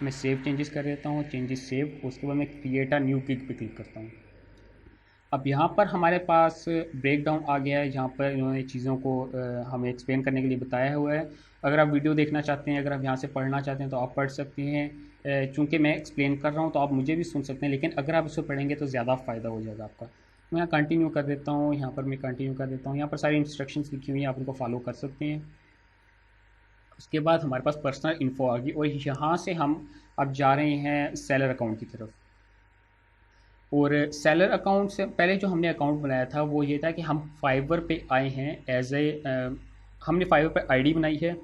मैं save changes कर देता हूँ, चेंजेस सेव, उसके बाद मैं क्रिएट अ न्यू गिग पे क्लिक करता हूँ। अब यहाँ पर हमारे पास ब्रेक डाउन आ गया है, जहाँ पर इन्होंने चीज़ों को हमें एक्सप्लेन करने के लिए बताया हुआ है। अगर आप वीडियो देखना चाहते हैं, अगर आप यहाँ से पढ़ना चाहते हैं तो आप पढ़ सकते हैं। चूँकि मैं एक्सप्लेन कर रहा हूँ तो आप मुझे भी सुन सकते हैं, लेकिन अगर आप इसको पढ़ेंगे तो ज़्यादा फ़ायदा हो जाएगा आपका। मैं यहाँ कंटिन्यू कर देता हूँ, यहाँ पर मैं कंटिन्यू कर देता हूँ। यहाँ पर सारी इंस्ट्रक्शंस लिखी हुई हैं, आप उनको फॉलो कर सकते हैं। उसके बाद हमारे पास पर्सनल इन्फो आ गई और यहाँ से हम अब जा रहे हैं सेलर अकाउंट की तरफ। और सेलर अकाउंट से पहले जो हमने अकाउंट बनाया था वो ये था कि हम फाइवर पे आए हैं एज ए, हमने फाइवर पे आईडी बनाई है,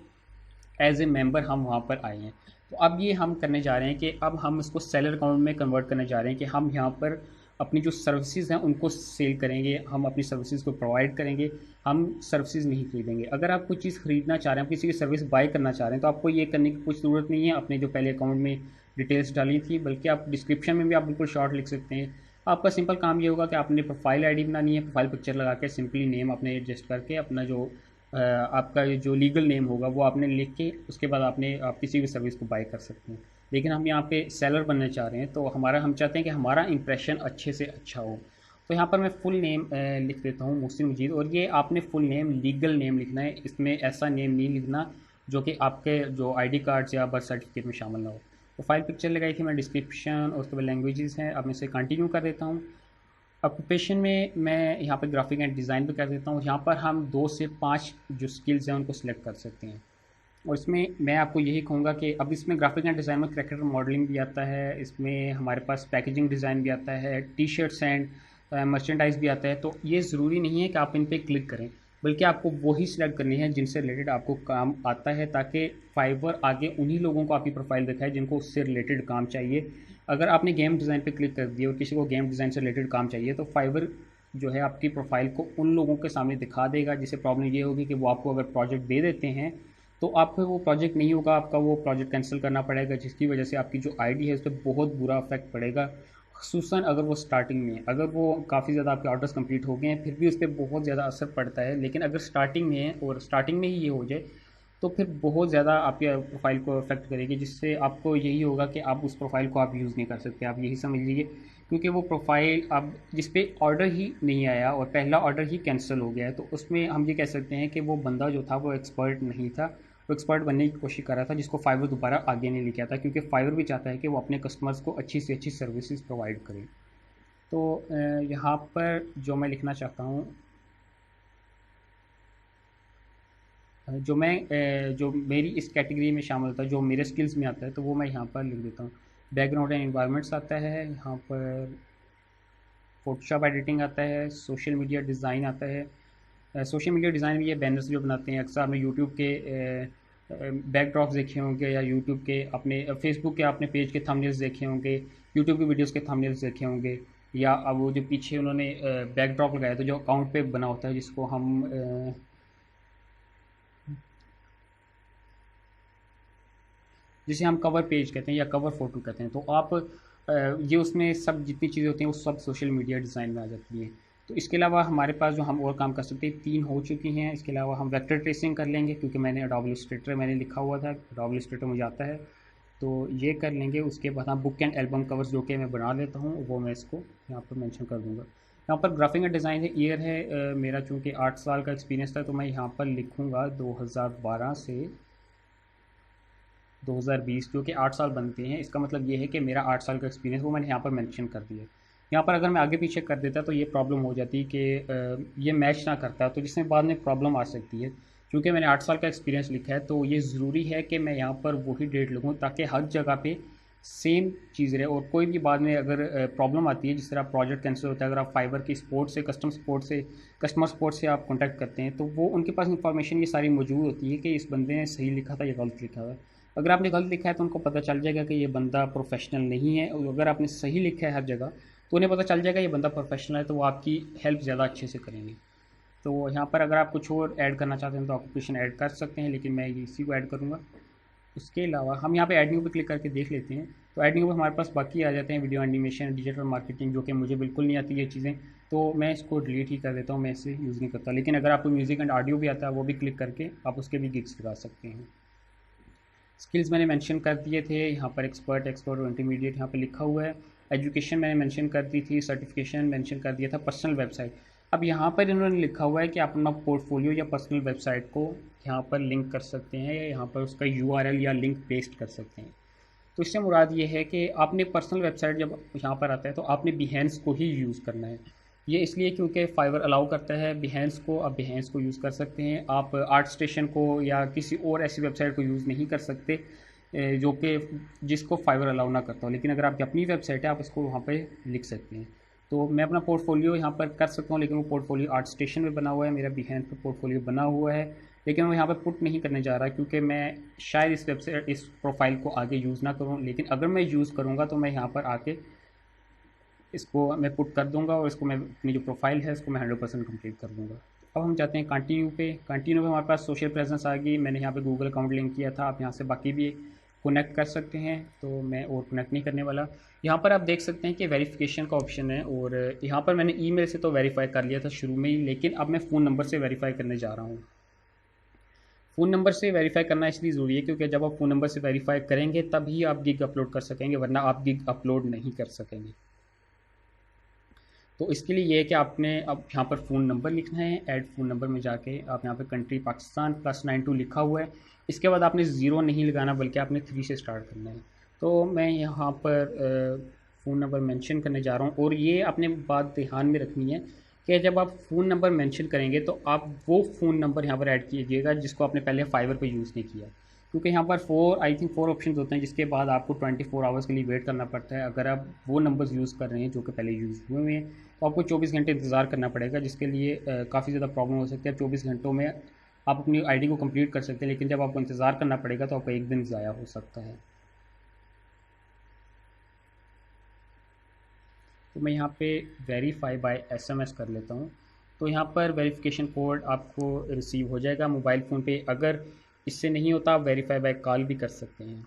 एज ए मेंबर हम वहाँ पर आए हैं। तो अब ये हम करने जा रहे हैं कि अब हम इसको सेलर अकाउंट में कन्वर्ट करने जा रहे हैं कि हम यहाँ पर अपनी जो सर्विसेज हैं उनको सेल करेंगे, हम अपनी सर्विसेज को प्रोवाइड करेंगे, हम सर्विसेज नहीं खरीदेंगे। अगर आप कुछ चीज़ खरीदना चाह रहे हैं, आप किसी की सर्विस बाय करना चाह रहे हैं, तो आपको ये करने की कुछ ज़रूरत नहीं है अपने जो पहले अकाउंट में डिटेल्स डाली थी, बल्कि आप डिस्क्रिप्शन में भी आप बिल्कुल शॉर्ट लिख सकते हैं। आपका सिंपल काम ये होगा कि आपने प्रोफाइल आईडी बनानी है, प्रोफाइल पिक्चर लगा के सिंपली नेम अपने एडजस्ट करके अपना जो आपका जो लीगल नेम होगा वो आपने लिख के उसके बाद आप किसी भी सर्विस को बाय कर सकते हैं। लेकिन हम यहाँ पे सेलर बनना चाह रहे हैं, तो हम चाहते हैं कि हमारा इंप्रेशन अच्छे से अच्छा हो। तो यहाँ पर मैं फुल नेम लिख देता हूँ, मोहसिन मजीद। और ये आपने फुल नेम लीगल नेम लिखना है, इसमें ऐसा नेम नहीं लिखना जो कि आपके जो आईडी कार्ड्स या बर्थ सर्टिफिकेट में शामिल ना हो। तो फाइल पिक्चर लगाई थी मैं, डिस्क्रिप्शन और उसके बाद लैंग्वेजेस हैं। अब मैं इसे कंटिन्यू कर देता हूँ। ऑक्यूपेशन में मैं यहाँ पर ग्राफिक एंड डिज़ाइन पे कर देता हूँ। यहाँ पर हम 2 से 5 जो स्किल्स हैं उनको सिलेक्ट कर सकते हैं। और इसमें मैं आपको यही कहूँगा कि अब इसमें ग्राफिक एंड डिज़ाइन में कैरेक्टर मॉडलिंग भी आता है, इसमें हमारे पास पैकेजिंग डिज़ाइन भी आता है, टी शर्ट्स एंड मर्चेंडाइज भी आता है। तो ये ज़रूरी नहीं है कि आप इन पे क्लिक करें, बल्कि आपको वही सिलेक्ट करनी है जिनसे रिलेटेड आपको काम आता है, ताकि फाइवर आगे उन्हीं लोगों को आपकी प्रोफाइल दिखाए जिनको उससे रिलेटेड काम चाहिए। अगर आपने गेम डिज़ाइन पे क्लिक कर दिया और किसी को गेम डिज़ाइन से रिलेटेड काम चाहिए, तो फाइवर जो है आपकी प्रोफाइल को उन लोगों के सामने दिखा देगा, जिससे प्रॉब्लम ये होगी कि वो आपको अगर प्रोजेक्ट दे देते हैं तो आपका वो प्रोजेक्ट नहीं होगा, आपका वो प्रोजेक्ट कैंसिल करना पड़ेगा, जिसकी वजह से आपकी जो आईडी है उस पर बहुत बुरा इफेक्ट पड़ेगा। खसूसन अगर वो स्टार्टिंग में है, अगर वो काफ़ी ज़्यादा आपके ऑर्डर्स कंप्लीट हो गए हैं फिर भी उस पर बहुत ज़्यादा असर पड़ता है। लेकिन अगर स्टार्टिंग में है और स्टार्टिंग में ही ये हो जाए तो फिर बहुत ज़्यादा आपके प्रोफाइल को अफेक्ट करेगी, जिससे आपको यही होगा कि आप उस प्रोफाइल को आप यूज़ नहीं कर सकते। आप यही समझ लीजिए, क्योंकि वो प्रोफाइल अब जिस पे ऑर्डर ही नहीं आया और पहला ऑर्डर ही कैंसिल हो गया है, तो उसमें हम ये कह सकते हैं कि वो बंदा जो था वो एक्सपर्ट नहीं था, वो एक्सपर्ट बनने की कोशिश कर रहा था, जिसको फाइवर दोबारा आगे नहीं लेके आता, क्योंकि फाइवर भी चाहता है कि वो अपने कस्टमर्स को अच्छी से अच्छी सर्विसेज प्रोवाइड करें। तो यहाँ पर जो मैं लिखना चाहता हूँ, जो मेरी इस कैटेगरी में शामिल होता है, जो मेरे स्किल्स में आता है, तो वो मैं यहाँ पर लिख देता हूँ। बैकग्राउंड एंड एनवायरनमेंट्स आता है, यहाँ पर फोटोशॉप एडिटिंग आता है, सोशल मीडिया डिज़ाइन आता है। सोशल मीडिया डिज़ाइन में ये बैनर्स जो बनाते हैं, अक्सर आपने यूट्यूब के बैकड्रॉप्स देखे होंगे, या यूट्यूब के अपने फेसबुक के अपने पेज के थंबनेल्स देखे होंगे, यूट्यूब की वीडियोस के थंबनेल्स देखे होंगे, या अब वो जो पीछे उन्होंने बैकड्रॉप लगाया था जो अकाउंट पे बना होता है, जिसको हम जिसे हम कवर पेज कहते हैं या कवर फ़ोटो कहते हैं। तो आप ये उसमें सब जितनी चीज़ें होती हैं वो सब सोशल मीडिया डिज़ाइन में आ जाती हैं। तो इसके अलावा हमारे पास जो हम और काम कर सकते हैं 3 हो चुकी हैं। इसके अलावा हम वेक्टर ट्रेसिंग कर लेंगे, क्योंकि मैंने एडोब इलस्ट्रेटर मैंने लिखा हुआ था, एडोब इलस्ट्रेटर मुझे आता है, तो ये कर लेंगे। उसके बाद हम बुक एंड एल्बम कवर्स जो कि मैं बना लेता हूँ वो मैं इसको यहाँ पर मेंशन कर दूँगा। यहाँ पर ग्राफिक एंड डिज़ाइन है, ईयर है मेरा चूँकि 8 साल का एक्सपीरियंस था, तो मैं यहाँ पर लिखूँगा 2012 से 2020, जो कि 8 साल बनते हैं। इसका मतलब ये है कि मेरा 8 साल का एक्सपीरियंस वो मैंने यहाँ पर मेंशन कर दिया। यहाँ पर अगर मैं आगे पीछे कर देता तो ये प्रॉब्लम हो जाती कि ये मैच ना करता, तो जिसमें बाद में प्रॉब्लम आ सकती है। क्योंकि मैंने 8 साल का एक्सपीरियंस लिखा है, तो ये ज़रूरी है कि मैं यहाँ पर वही डेट लिखूँ, ताकि हर जगह पे सेम चीज़ रहे। और कोई भी बाद में अगर प्रॉब्लम आती है, जिस तरह प्रोजेक्ट कैंसिल होता है, अगर आप फाइवर की सपोर्ट से कस्टमर सपोर्ट से आप कॉन्टैक्ट करते हैं, तो वो उनके पास इंफॉर्मेशन ये सारी मौजूद होती है कि इस बंदे ने सही लिखा था या गलत लिखा था। अगर आपने गलत लिखा है तो उनको पता चल जाएगा कि ये बंदा प्रोफेशनल नहीं है, और अगर आपने सही लिखा है हर जगह तो उन्हें पता चल जाएगा ये बंदा प्रोफेशनल है, तो वो आपकी हेल्प ज़्यादा अच्छे से करेंगे। तो यहाँ पर अगर आप कुछ और ऐड करना चाहते हैं तो ऑक्यूपेशन ऐड कर सकते हैं, लेकिन मैं इसी को ऐड करूँगा। उसके अलावा हम यहाँ पे ऐड न्यू पे क्लिक करके देख लेते हैं, तो ऐड न्यू पे हमारे पास बाकी आ जाते हैं वीडियो एनिमेशन, डिजिटल मार्केटिंग, जो कि मुझे बिल्कुल नहीं आती ये चीज़ें, तो मैं इसको डिलीट ही कर देता हूँ, मैं इसे यूज़ नहीं करता। लेकिन अगर आपको म्यूज़िक एंड ऑडियो भी आता है वो भी क्लिक करके आप उसके भी गिग्स लगा सकते हैं। स्किल्स मैंने मेंशन कर दिए थे, यहाँ पर एक्सपर्ट और इंटरमीडिएट यहाँ पर लिखा हुआ है। एजुकेशन मैंने मेंशन कर दी थी, सर्टिफिकेशन मेंशन कर दिया था, पर्सनल वेबसाइट। अब यहाँ पर इन्होंने लिखा हुआ है कि आप अपना पोर्टफोलियो या पर्सनल वेबसाइट को यहाँ पर लिंक कर सकते हैं, या यहाँ पर उसका यूआरएल या लिंक पेस्ट कर सकते हैं। तो इससे मुराद ये है कि आपने पर्सनल वेबसाइट जब यहाँ पर आता है तो आपने बिहेंस को ही यूज़ करना है। ये इसलिए क्योंकि फाइवर अलाउ करता है बिहेंस को, आप बिहेंस को यूज़ कर सकते हैं। आप आर्ट स्टेशन को या किसी और ऐसी वेबसाइट को यूज़ नहीं कर सकते जो कि जिसको फाइवर अलाउ ना करता हो। लेकिन अगर आपकी अपनी वेबसाइट है आप इसको वहाँ पे लिख सकते हैं। तो मैं अपना पोर्टफोलियो यहाँ पर कर सकता हूँ, लेकिन वो पोर्टफोलियो आर्ट स्टेशन में बना हुआ है, मेरा बिहेंस पे पोर्टफोलियो बना हुआ है, लेकिन मैं यहाँ पर पुट नहीं करने जा रहा क्योंकि मैं शायद इस वेबसाइट इस प्रोफाइल को आगे यूज़ ना करूँ। लेकिन अगर मैं यूज़ करूँगा तो मैं यहाँ पर आके इसको मैं पुट कर दूँगा और इसको मैं अपनी जो प्रोफाइल है इसको मैं 100% कंप्लीट कर दूँगा। अब हम जाते हैं कंटिन्यू पे। कंटिन्यू में हमारे पास सोशल प्रेजेंस आ गई। मैंने यहाँ पे गूगल अकाउंट लिंक किया था, आप यहाँ से बाकी भी कनेक्ट कर सकते हैं, तो मैं और कनेक्ट नहीं करने वाला। यहाँ पर आप देख सकते हैं कि वेरिफिकेशन का ऑप्शन है, और यहाँ पर मैंने ईमेल से तो वेरीफाई कर लिया था शुरू में ही, लेकिन अब मैं फ़ोन नंबर से वेरीफाई करने जा रहा हूँ। फ़ोन नंबर से वेरीफाई करना इसलिए ज़रूरी है क्योंकि जब आप फ़ोन नंबर से वेरीफाई करेंगे तभी आप गिग अपलोड कर सकेंगे, वरना आप गिग अपलोड नहीं कर सकेंगे। तो इसके लिए ये है कि आपने अब यहाँ पर फ़ोन नंबर लिखना है। ऐड फ़ोन नंबर में जाके आप यहाँ पे कंट्री पाकिस्तान +92 लिखा हुआ है। इसके बाद आपने 0 नहीं लगाना, बल्कि आपने 3 से स्टार्ट करना है। तो मैं यहाँ पर फ़ोन नंबर मेंशन करने जा रहा हूँ, और ये आपने बात ध्यान में रखनी है कि जब आप फ़ोन नंबर मेंशन करेंगे तो आप वो फ़ोन नंबर यहाँ पर ऐड कीजिएगा जिसको आपने पहले फाइवर पे यूज़ नहीं किया, क्योंकि यहाँ पर 4 ऑप्शन होते हैं जिसके बाद आपको 24 आवर्स के लिए वेट करना पड़ता है। अगर आप वो नंबर्स यूज़ कर रहे हैं जो कि पहले यूज़ हुए हैं तो आपको 24 घंटे इंतज़ार करना पड़ेगा, जिसके लिए काफ़ी ज़्यादा प्रॉब्लम हो सकती है। 24 घंटों में आप अपनी आईडी को कंप्लीट कर सकते हैं, लेकिन जब आपको इंतज़ार करना पड़ेगा तो आपका एक दिन ज़ाया हो सकता है। तो मैं यहाँ पे वेरीफाई बाय SMS कर लेता हूँ। तो यहाँ पर वेरिफिकेशन कोड आपको रिसीव हो जाएगा मोबाइल फ़ोन पे। अगर इससे नहीं होता आप वेरीफाई बाय कॉल भी कर सकते हैं।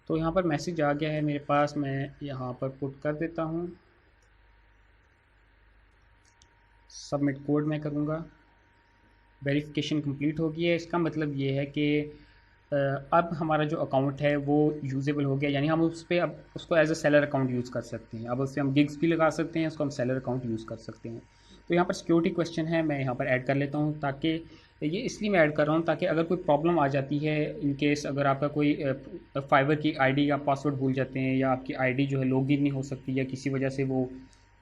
तो यहाँ पर मैसेज आ गया है मेरे पास, मैं यहाँ पर पुट कर देता हूँ। सबमिट कोड मैं करूँगा। वेरिफिकेशन कंप्लीट हो गई है। इसका मतलब ये है कि अब हमारा जो अकाउंट है वो यूज़ेबल हो गया, यानी हम उस पर अब उसको as a seller account use कर सकते हैं। अब उससे हम गिग्स भी लगा सकते हैं, उसको हम सेलर अकाउंट यूज़ कर सकते हैं। तो यहाँ पर सिक्योरिटी क्वेश्चन है, मैं यहाँ पर ऐड कर लेता हूँ, ताकि ये इसलिए मैं ऐड कर रहा हूँ ताकि अगर कोई प्रॉब्लम आ जाती है, इन केस अगर आपका कोई फाइवर की आईडी या पासवर्ड भूल जाते हैं, या आपकी आईडी जो है लॉगिन नहीं हो सकती, या किसी वजह से वो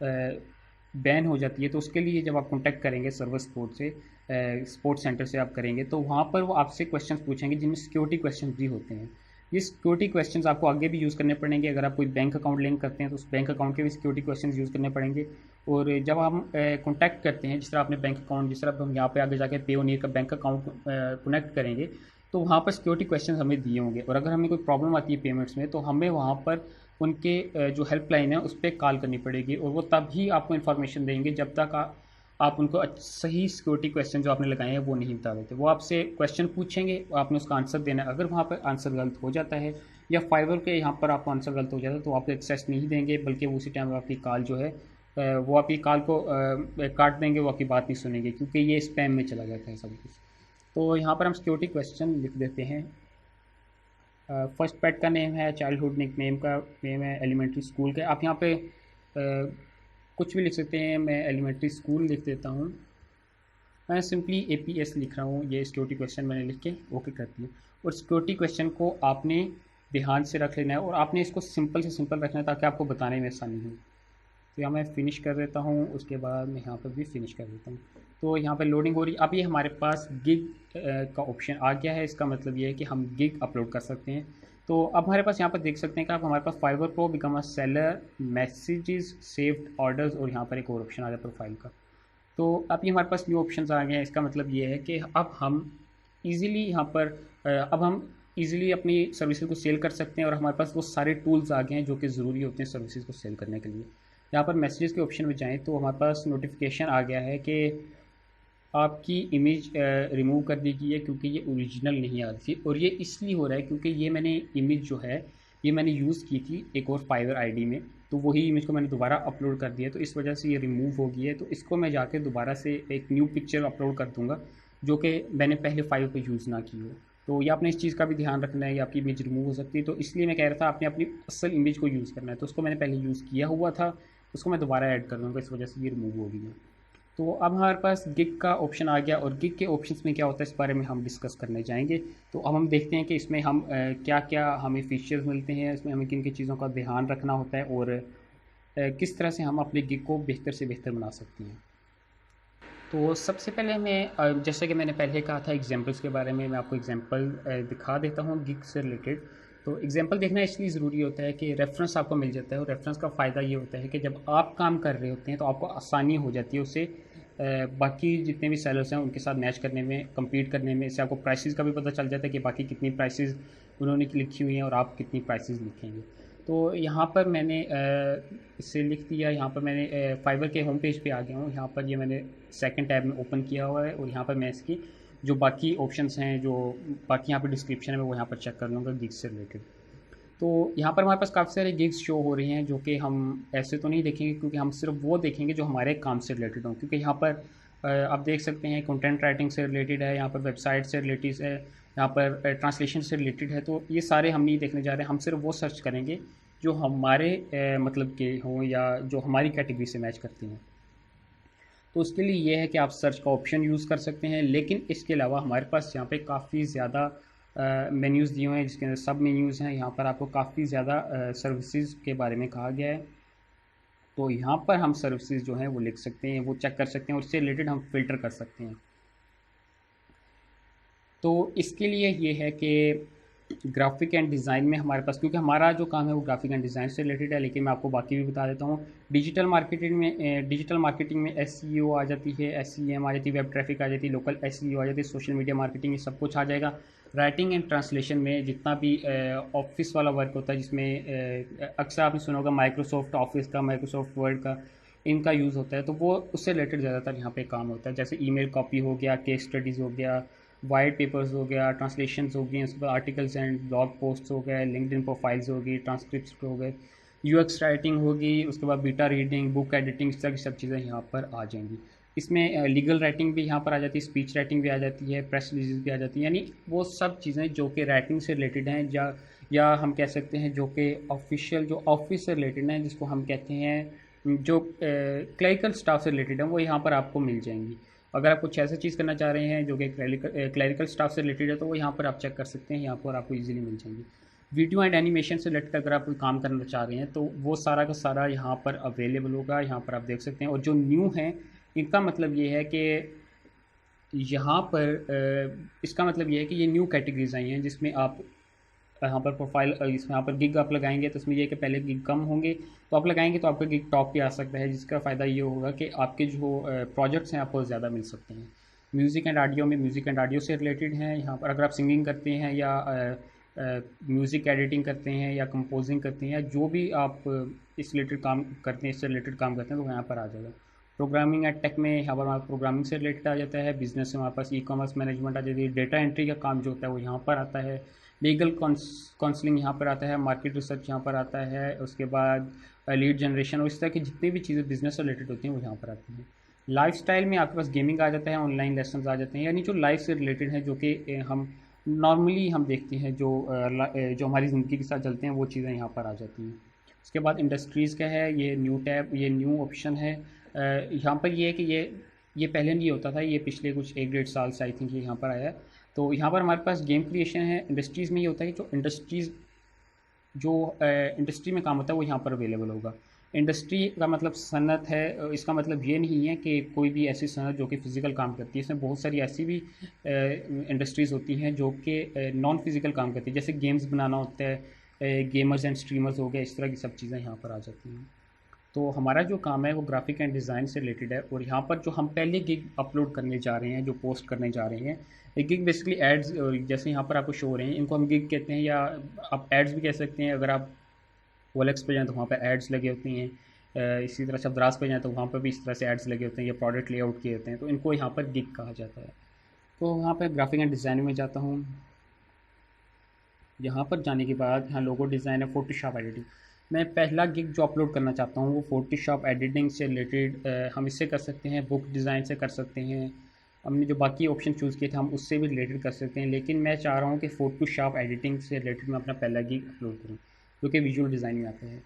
बैन हो जाती है, तो उसके लिए जब आप कॉन्टैक्ट करेंगे सर्वर सपोर्ट से, सपोर्ट सेंटर से आप करेंगे, तो वहाँ पर वो आपसे क्वेश्चंस पूछेंगे जिनमें सिक्योरिटी क्वेश्चंस भी होते हैं। ये सिक्योरिटी क्वेश्चंस आपको आगे भी यूज़ करने पड़ेंगे। अगर आप कोई बैंक अकाउंट लिंक करते हैं तो उस बैंक अकाउंट के भी सिक्योरिटी क्वेश्चंस यूज़ करने पड़ेंगे। और जब हम कॉन्टैक्ट करते हैं, जिस तरह आपने बैंक अकाउंट, जिस तरह हम यहाँ पे आगे जाके पेओनियर का बैंक अकाउंट कनेक्ट करेंगे, तो वहाँ पर सिक्योरिटी क्वेश्चन हमें दिए होंगे, और अगर हमें कोई प्रॉब्लम आती है पेमेंट्स में तो हमें वहाँ पर उनके जो हेल्पलाइन है उस पर कॉल करनी पड़ेगी, और वो तभी आपको इन्फॉर्मेशन देंगे जब तक आप उनको सही सिक्योरिटी क्वेश्चन जो आपने लगाए हैं वो नहीं बता देते। वो आपसे क्वेश्चन पूछेंगे, आपने उसका आंसर देना है। अगर वहाँ पर आंसर गलत हो जाता है, या फाइवर के यहाँ पर आपको आंसर गलत हो जाता है, तो आपको एक्सेस नहीं देंगे, बल्कि वो उसी टाइम आपकी कॉल जो है वो आपकी कॉल को काट देंगे, वो आपकी बात नहीं सुनेंगे, क्योंकि ये स्पैम में चला जाता है सब कुछ। तो यहाँ पर हम सिक्योरिटी क्वेश्चन लिख देते हैं। फर्स्ट पेट का नेम है, चाइल्डहुड निक नेम का नेम है, एलिमेंट्री स्कूल का। आप यहाँ पे कुछ भी लिख सकते हैं, मैं एलिमेंट्री स्कूल लिख देता हूँ। मैं सिंपली APS लिख रहा हूँ। ये सिक्योरिटी क्वेश्चन मैंने लिख के ओके कर दिया। और सिक्योरिटी क्वेश्चन को आपने ध्यान से रख लेना है, और आपने इसको सिंपल से सिंपल रखना है ताकि आपको बताने में आसानी हो। तो यहाँ मैं फ़िनिश कर देता हूँ, उसके बाद मैं यहाँ पर भी फ़िनिश कर देता हूँ। तो यहाँ पे लोडिंग हो रही है। अब ये हमारे पास गिग का ऑप्शन आ गया है। इसका मतलब ये है कि हम गिग अपलोड कर सकते हैं। तो अब हमारे पास यहाँ पर देख सकते हैं कि आप हमारे पास Fiverr pro become a seller, messages, saved orders, और यहाँ पर एक और ऑप्शन आ गया प्रोफाइल का। तो अब ये हमारे पास न्यू ऑप्शंस आ गए हैं। इसका मतलब ये है कि अब हम ईज़िली यहाँ पर अब हम ईज़िली अपनी सर्विसेज को सेल कर सकते हैं, और हमारे पास वो सारे टूल्स आ गए हैं जो कि ज़रूरी होते हैं सर्विसेज को सेल करने के लिए। यहाँ पर मैसेजेस के ऑप्शन में जाएँ तो हमारे पास नोटिफिकेशन आ गया है कि आपकी इमेज रिमूव कर दी गई है, क्योंकि ये ओरिजिनल नहीं आ रही थी। और ये इसलिए हो रहा है क्योंकि ये मैंने इमेज जो है ये मैंने यूज़ की थी एक और फाइवर आईडी में, तो वही इमेज को मैंने दोबारा अपलोड कर दिया, तो इस वजह से ये रिमूव हो गई है। तो इसको मैं जाके दोबारा से एक न्यू पिक्चर अपलोड कर दूँगा जो कि मैंने पहले फाइवर पे यूज़ ना की हो। तो ये आपने इस चीज़ का भी ध्यान रखना है, या आपकी इमेज रिमूव हो सकती है। तो इसलिए मैं कह रहा था आपने अपनी असल इमेज को यूज़ करना है, तो उसको मैंने पहले यूज़ किया हुआ था, उसको मैं दोबारा ऐड कर दूँगा, इस वजह से ये रिमूव हो गई है। तो अब हमारे पास गिग का ऑप्शन आ गया, और गिग के ऑप्शंस में क्या होता है इस बारे में हम डिस्कस करने जाएंगे। तो अब हम देखते हैं कि इसमें हम क्या क्या हमें फीचर्स मिलते हैं, इसमें हमें किन किन चीज़ों का ध्यान रखना होता है, और किस तरह से हम अपने गिग को बेहतर से बेहतर बना सकते हैं। तो सबसे पहले मैं जैसे कि मैंने पहले कहा था एग्जांपल्स के बारे में, मैं आपको एग्जांपल दिखा देता हूँ गिग से रिलेटेड। तो एग्जांपल देखना इसलिए ज़रूरी होता है कि रेफरेंस आपको मिल जाता है, और रेफरेंस का फ़ायदा ये होता है कि जब आप काम कर रहे होते हैं तो आपको आसानी हो जाती है उससे बाकी जितने भी सेलर्स हैं उनके साथ मैच करने में, compete करने में। इससे आपको प्राइसेस का भी पता चल जाता है कि बाकी कितनी प्राइसेस उन्होंने लिखी हुई हैं और आप कितनी प्राइसेस लिखेंगे। तो यहाँ पर मैंने इसे लिख दिया। यहाँ पर मैंने फाइवर के होम पेज पे आ गया हूँ। यहाँ पर ये मैंने सेकंड टैब में ओपन किया हुआ है, और यहाँ पर मैं इसकी जो बाकी ऑप्शंस हैं, जो बाकी यहाँ पर डिस्क्रिप्शन है, मैं वो यहाँ पर चेक कर लूँगा गिग्स से रिलेटेड। तो यहाँ पर हमारे पास काफ़ी सारे गिग्स शो हो रही हैं, जो कि हम ऐसे तो नहीं देखेंगे, क्योंकि हम सिर्फ वो देखेंगे जो हमारे काम से रिलेटेड हों। क्योंकि यहाँ पर आप देख सकते हैं कंटेंट राइटिंग से रिलेटेड है, यहाँ पर वेबसाइट से रिलेटेड है, यहाँ पर ट्रांसलेशन से रिलेटेड है। तो ये सारे हम नहीं देखने जा रहे हैं, हम सिर्फ वो सर्च करेंगे जो हमारे मतलब के हों, या जो हमारी कैटेगरी से मैच करती हैं। तो उसके लिए ये है कि आप सर्च का ऑप्शन यूज़ कर सकते हैं, लेकिन इसके अलावा हमारे पास यहाँ पे काफ़ी ज़्यादा मेन्यूज़ दिए हुए हैं, जिसके अंदर सब मेन्यूज़ हैं। यहाँ पर आपको काफ़ी ज़्यादा सर्विसेज के बारे में कहा गया है। तो यहाँ पर हम सर्विसेज जो हैं वो लिख सकते हैं, वो चेक कर सकते हैं, और उससे रिलेटेड हम फ़िल्टर कर सकते हैं। तो इसके लिए ये है कि ग्राफिक एंड डिज़ाइन में हमारे पास, क्योंकि हमारा जो काम है वो ग्राफिक एंड डिज़ाइन से रिलेटेड है, लेकिन मैं आपको बाकी भी बता देता हूँ। डिजिटल मार्केटिंग में एसईओ आ जाती है, एसईएम आ जाती है, वेब ट्रैफिक आ जाती है, लोकल एसईओ आ जाती है, सोशल मीडिया मार्केटिंग, ये सब कुछ आ जाएगा। राइटिंग एंड ट्रांसलेशन में जितना भी ऑफिस वाला वर्क होता है, जिसमें अक्सर आपने सुना होगा माइक्रोसॉफ्ट ऑफिस का, माइक्रोसॉफ्ट वर्ड का, इनका यूज़ होता है, तो वो उससे रिलेटेड ज़्यादातर यहाँ पे काम होता है। जैसे ईमेल कॉपी हो गया, केस स्टडीज़ हो गया, वाइट पेपर्स हो गया, ट्रांसलेशंस हो गई, उसके बाद आर्टिकल्स एंड ब्लॉग पोस्ट्स हो गए, लिंक्डइन प्रोफाइल्स हो गई, ट्रांसक्रिप्ट हो गए, यूएक्स राइटिंग होगी, उसके बाद बीटा रीडिंग, बुक एडिटिंग, इस तरह की सब चीज़ें यहाँ पर आ जाएंगी। इसमें लीगल राइटिंग भी यहाँ पर आ जाती है, स्पीच राइटिंग भी आ जाती है, प्रेस रिलीज भी आ जाती है, यानी वो सब चीज़ें जो कि राइटिंग से रिलेटेड हैं, या हम कह सकते हैं जो कि ऑफिशियल, जो ऑफिस से रिलेटेड हैं, जिसको हम कहते हैं जो क्लरिकल स्टाफ से रिलेटेड हैं, वो यहाँ पर आपको मिल जाएंगी। अगर आप कुछ ऐसा चीज़ करना चाह रहे हैं जो कि क्लरिकल स्टाफ से रिलेटेड है, तो वो यहाँ पर आप चेक कर सकते हैं, यहाँ पर आपको इजीली मिल जाएंगी। वीडियो एंड एनिमेशन से रिलेटेड अगर आप कोई काम करना चाह रहे हैं, तो वो सारा का सारा यहाँ पर अवेलेबल होगा, यहाँ पर आप देख सकते हैं। और जो न्यू है, इनका मतलब ये है कि यहाँ पर इसका मतलब ये है कि ये न्यू कैटेगरीज आई हैं, जिसमें आप यहाँ पर प्रोफाइल, इसमें यहाँ पर गिग आप लगाएंगे, तो इसमें ये है कि पहले गिग कम होंगे, तो आप लगाएंगे तो आपका गिग टॉप पे आ सकता है, जिसका फ़ायदा ये होगा कि आपके जो प्रोजेक्ट्स हैं आपको ज़्यादा मिल सकते हैं। म्यूज़िक एंड ऑडियो में म्यूज़िक एंड ऑडियो से रिलेटेड हैं। यहाँ पर अगर आप सिंगिंग करते हैं, या म्यूज़िक एडिटिंग करते हैं, या कंपोजिंग करते हैं, या जो भी आप इस रिलेटेड काम करते हैं, इससे रिलेटेड काम करते हैं, तो यहाँ पर आ जाएगा। प्रोग्रामिंग एंड टेक में यहाँ पर हमारा प्रोग्रामिंग से रिलेटेड आ जाता है। बिजनेस से हमारे पास ई कॉमर्स मैनेजमेंट आ जाती है। डेटा एंट्री का काम जो होता है वो यहाँ पर आता है। लीगल काउंसलिंग यहाँ पर आता है। मार्केट रिसर्च यहाँ पर आता है। उसके बाद लीड जनरेशन और इस तरह की जितनी भी चीज़ें बिजनेस से रिलेटेड होती हैं वो यहाँ पर आती हैं। लाइफस्टाइल में आपके पास गेमिंग आ जाता है, ऑनलाइन लेसन आ जाते हैं, यानी जो लाइफ से रिलेटेड है, जो कि हम नॉर्मली हम देखते हैं, जो हमारी ज़िंदगी के साथ चलते हैं, वो चीज़ें यहाँ पर आ जाती हैं। उसके बाद इंडस्ट्रीज़ का है, ये न्यू टैब, ये न्यू ऑप्शन है। यहाँ पर ये है कि ये पहले नहीं होता था, ये पिछले कुछ 1-1.5 साल से आई थिंक ये यहाँ पर आया है। तो यहाँ पर हमारे पास गेम क्रिएशन है। इंडस्ट्रीज़ में ये होता है कि जो इंडस्ट्री में काम होता है वो यहाँ पर अवेलेबल होगा। इंडस्ट्री का मतलब सनत है। इसका मतलब ये नहीं है कि कोई भी ऐसी सनत जो कि फ़िज़िकल काम करती है। इसमें बहुत सारी ऐसी भी इंडस्ट्रीज़ होती हैं जो कि नॉन फिज़िकल काम करती है, जैसे गेम्स बनाना होता है, गेमर्स एंड स्ट्रीमर्स हो गए, इस तरह की सब चीज़ें यहाँ पर आ जाती हैं। तो हमारा जो काम है वो ग्राफिक एंड डिज़ाइन से रिलेटेड है। और यहाँ पर जो हम पहले गिग अपलोड करने जा रहे हैं, जो पोस्ट करने जा रहे हैं, ये गिग बेसिकली एड्स, जैसे यहाँ पर आपको शो हो रहे हैं, इनको हम गिग कहते हैं, या आप एड्स भी कह सकते हैं। अगर आप OLX पे जाएँ तो वहाँ पर एड्स लगे होती हैं। इसी तरह शब्दराज पे जाएँ तो वहाँ पर भी इस तरह से एड्स लगे होते हैं, या प्रोडक्ट लेआउट किए होते हैं, तो इनको यहाँ पर गिग कहा जाता है। तो वहाँ पर ग्राफिक एंड डिज़ाइन में जाता हूँ। यहाँ पर जाने के बाद यहाँ लोगो डिज़ाइन है, फ़ोटोशॉप एडिटिंग। मैं पहला गिग जो अपलोड करना चाहता हूँ वो फ़ोटोशॉप एडिटिंग से रिलेटेड हम इससे कर सकते हैं, बुक डिज़ाइन से कर सकते हैं, हमने जो बाकी ऑप्शन चूज़ किए थे हम उससे भी रिलेटेड कर सकते हैं, लेकिन मैं चाह रहा हूँ कि फ़ोटोशॉप एडिटिंग से रिलेटेड मैं अपना पहला गिग अपलोड करूँ जो कि विजुअल डिज़ाइन में आता है।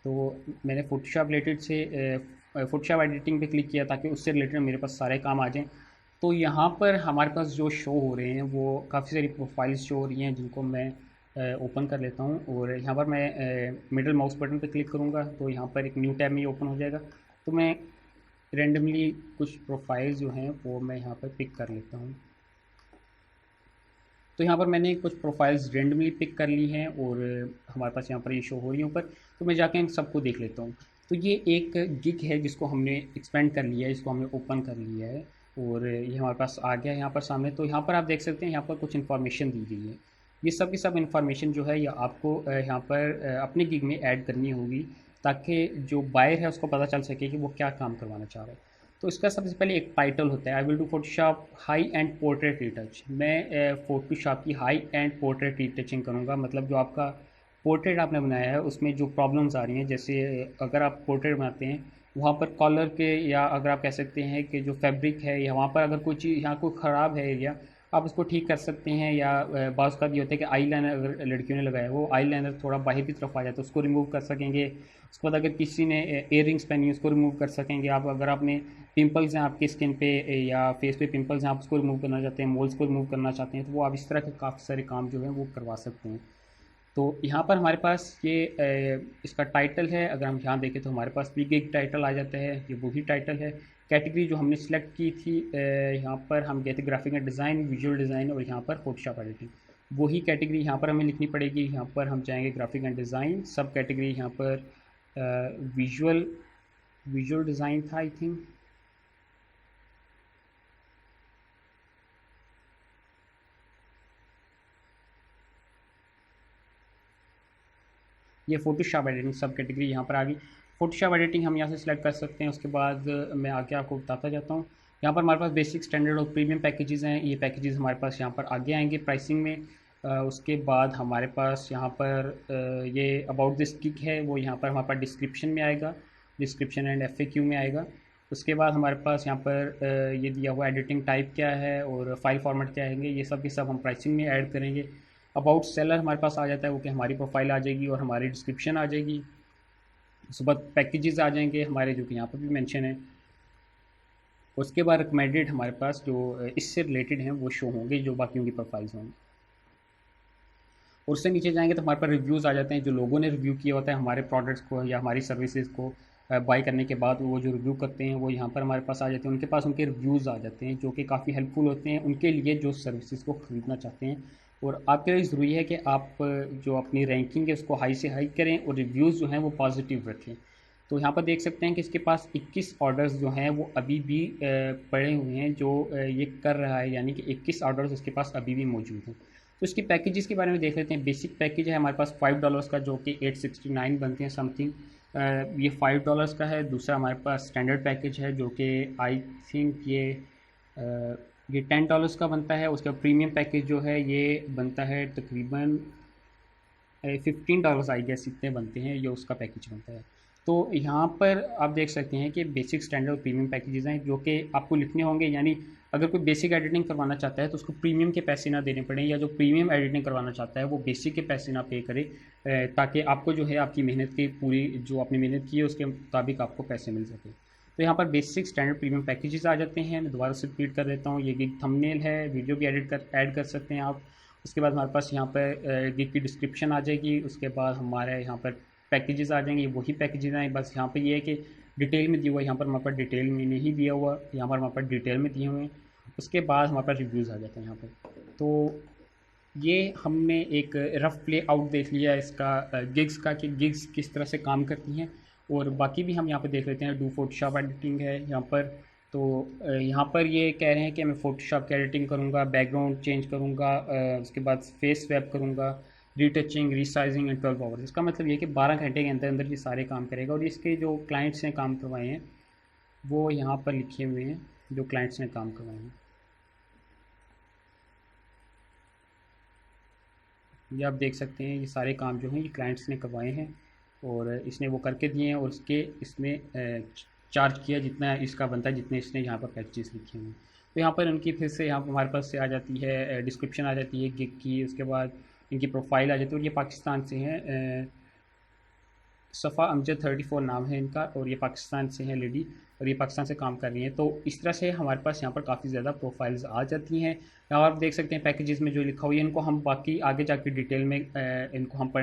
तो मैंने फ़ोटोशॉप रिलेटेड से फ़ोटोशॉप एडिटिंग पे क्लिक किया ताकि उससे रिलेटेड मेरे पास सारे काम आ जाएँ। तो यहाँ पर हमारे पास जो शो हो रहे हैं वो काफ़ी सारी प्रोफाइल्स शो हो रही हैं जिनको मैं ओपन कर लेता हूँ, और यहाँ पर मैं मिडल माउस बटन पर क्लिक करूँगा तो यहाँ पर एक न्यू टैब में ओपन हो जाएगा। तो मैं रेंडमली कुछ प्रोफाइल्स जो हैं वो मैं यहाँ पर पिक कर लेता हूँ। तो यहाँ पर मैंने कुछ प्रोफाइल्स रेंडमली पिक कर ली हैं और हमारे पास यहाँ पर ये शो हो रही है ऊपर। तो मैं जाके इन सबको देख लेता हूँ। तो ये एक गिग है जिसको हमने एक्सपेंड कर लिया है, इसको हमने ओपन कर लिया है और ये हमारे पास आ गया है यहाँ पर सामने। तो यहाँ पर आप देख सकते हैं यहाँ पर कुछ इन्फॉर्मेशन दी गई है। ये सब की सब इन्फॉर्मेशन जो है ये आपको यहाँ पर अपने गिग में ऐड करनी होगी ताकि जो बायर है उसको पता चल सके कि वो क्या काम करवाना चाह रहा है। तो इसका सबसे पहले एक टाइटल होता है, I will do Photoshop high and portrait retouch. मैं फोटोशॉप की हाई एंड पोर्ट्रेट रीटचिंग करूँगा, मतलब जो आपका पोर्ट्रेट आपने बनाया है उसमें जो प्रॉब्लम्स आ रही हैं, जैसे अगर आप पोर्ट्रेट बनाते हैं वहाँ पर कलर के, या अगर आप कह सकते हैं कि जो फैब्रिक है या वहाँ पर अगर कोई चीज़ यहाँ कोई ख़राब है एरिया, आप उसको ठीक कर सकते हैं। या बाज़ का ये होता है कि आई लाइनर अगर लड़कियों ने लगाया है वो आई लाइनर थोड़ा बाहर की तरफ आ जाए तो उसको रिमूव कर सकेंगे। उसके बाद अगर किसी ने इयर रिंग्स पहनी है उसको रिमूव कर सकेंगे आप। अगर आपने पिंपल्स हैं आपकी स्किन पे या फेस पे पिंपल्स हैं, आप उसको रिमूव करना चाहते हैं, मोल्स को रिमूव करना चाहते हैं, तो वो आप इस तरह के काफ़ी सारे काम जो हैं वो करवा सकते हैं। तो यहाँ पर हमारे पास ये इसका टाइटल है। अगर हम यहाँ देखें तो हमारे पास भी एक टाइटल आ जाता है, ये वही टाइटल है। कैटेगरी जो हमने सेलेक्ट की थी, यहाँ पर हम गए थे graphic and design, visual design और यहाँ पर फोटोशॉप एडिटिंग। वही कैटेगरी यहाँ पर हमें लिखनी पड़ेगी। यहाँ पर हम जाएंगे ग्राफिक एंड डिज़ाइन, सब कैटेगरी यहाँ पर विजुअल विजुअल डिज़ाइन था आई थिंक। ये फ़ोटोशॉप एडिटिंग सब कैटेगरी यहाँ पर आ गई। फ़ोटोशॉप एडिटिंग हम यहाँ से सिलेक्ट कर सकते हैं। उसके बाद मैं आगे आपको बताता जाता हूँ। यहाँ पर हमारे पास बेसिक, स्टैंडर्ड और प्रीमियम पैकेजेस हैं। ये पैकेजेस हमारे पास यहाँ पर आगे आएंगे प्राइसिंग में। उसके बाद हमारे पास यहाँ पर ये अबाउट दिस गिग है वो यहाँ पर हमारे पास डिस्क्रिप्शन में आएगा, डिस्क्रिप्शन एंड FAQ में आएगा। उसके बाद हमारे पास यहाँ पर ये दिया हुआ एडिटिंग टाइप क्या है और फाइल फॉर्मेट क्या आएंगे, ये सब के सब हम प्राइसिंग में ऐड करेंगे। अबाउट सेलर हमारे पास आ जाता है, वो कि हमारी प्रोफाइल आ जाएगी और हमारी डिस्क्रिप्शन आ जाएगी। उसके बाद पैकेजेस आ जाएंगे हमारे जो कि यहाँ पर भी मेंशन है। उसके बाद रिकमेंडेड हमारे पास जो इससे रिलेटेड हैं वो शो होंगे जो बाकियों की प्रोफाइल्स होंगी। और उससे नीचे जाएंगे तो हमारे पास रिव्यूज़ आ जाते हैं, जो लोगों ने रिव्यू किया होता है हमारे प्रोडक्ट्स को या हमारी सर्विसेज को बाई करने के बाद वो जो रिव्यू करते हैं वो यहाँ पर हमारे पास आ जाते हैं। उनके पास उनके रिव्यूज़ आ जाते हैं जो कि काफ़ी हेल्पफुल होते हैं उनके लिए जो सर्विसेज को ख़रीदना चाहते हैं। और आपके लिए ज़रूरी है कि आप जो अपनी रैंकिंग है उसको हाई से हाई करें और रिव्यूज़ जो हैं वो पॉजिटिव रखें। तो यहाँ पर देख सकते हैं कि इसके पास 21 ऑर्डर्स जो हैं वो अभी भी पड़े हुए हैं जो ये कर रहा है, यानी कि 21 ऑर्डर्स उसके पास अभी भी मौजूद हैं। तो इसकी पैकेजेस के बारे में देख लेते हैं। बेसिक पैकेज है हमारे पास $5 का जो कि 869 बनते हैं समथिंग, ये $5 का है। दूसरा हमारे पास स्टैंडर्ड पैकेज है जो कि आई थिंक ये $10 का बनता है। उसका प्रीमियम पैकेज जो है ये बनता है तकरीबन $15 आई गेस, इतने बनते हैं, ये उसका पैकेज बनता है। तो यहाँ पर आप देख सकते हैं कि बेसिक, स्टैंडर्ड और प्रीमियम पैकेजेस हैं जो कि आपको लिखने होंगे। यानी अगर कोई बेसिक एडिटिंग करवाना चाहता है तो उसको प्रीमियम के पैसे ना देने पड़े, या जो प्रीमियम एडिटिंग करवाना चाहता है वो बेसिक के पैसे ना पे करे, ताकि आपको जो है आपकी मेहनत की पूरी, जो आपने मेहनत की है उसके मुताबिक आपको पैसे मिल सके। तो यहाँ पर बेसिक, स्टैंडर्ड, प्रीमियम पैकेजेस आ जाते हैं। मैं दोबारा से रिपीट कर देता हूँ, ये गिग थंबनेल है, वीडियो भी ऐड कर सकते हैं आप। उसके बाद हमारे पास यहाँ पर गिग की डिस्क्रिप्शन आ जाएगी। उसके बाद हमारे यहाँ पर पैकेजेस आ जाएंगे, वही पैकेजेस आए, बस यहाँ पे ये है कि डिटेल में दिया हुआ है। यहाँ पर हमारे पास डिटेल में नहीं दिया हुआ, यहाँ पर हमारे पास डिटेल में दिए हुए हैं। उसके बाद हमारे पास रिव्यूज़ आ जाते हैं यहाँ पर। तो ये हमने एक रफ़ प्ले आउट देख लिया है इसका गिग्स का, कि गिग्स किस तरह से काम करती हैं। और बाकी भी हम यहाँ पर देख लेते हैं। डू फोटोशॉप एडिटिंग है यहाँ पर। तो यहाँ पर ये कह रहे हैं कि मैं फ़ोटोशॉप की एडिटिंग करूँगा, बैकग्राउंड चेंज करूँगा, उसके बाद फेस स्वैप करूँगा, रीटचिंग, रीसाइजिंग इन 12 आवर्स। इसका मतलब ये कि 12 घंटे के अंदर अंदर ये सारे काम करेगा। और इसके जो क्लाइंट्स ने काम करवाए हैं वो यहाँ पर लिखे हुए हैं, जो क्लाइंट्स ने काम करवाए हैं। ये आप देख सकते हैं, ये सारे काम जो हैं ये क्लाइंट्स ने करवाए हैं और इसने वो करके दिए हैं और उसके इसने चार्ज किया जितना इसका बनता है, जितने इसने यहाँ पर पैकेजेस लिखे हैं। तो यहाँ पर उनकी फिर से यहाँ पर हमारे पास से आ जाती है डिस्क्रिप्शन आ जाती है गिग की, उसके बाद इनकी प्रोफाइल आ जाती है और ये पाकिस्तान से हैं। सफ़ा अमजद 34 नाम है इनका और ये पाकिस्तान से हैं लेडी और ये पाकिस्तान से काम कर रही हैं। तो इस तरह से हमारे पास यहाँ पर काफ़ी ज़्यादा प्रोफाइल्स आ जाती हैं। यहाँ आप देख सकते हैं पैकेजेस में जो लिखा हुआ है, इनको हम बाकी आगे जाके डिटेल में इनको हम पढ़ें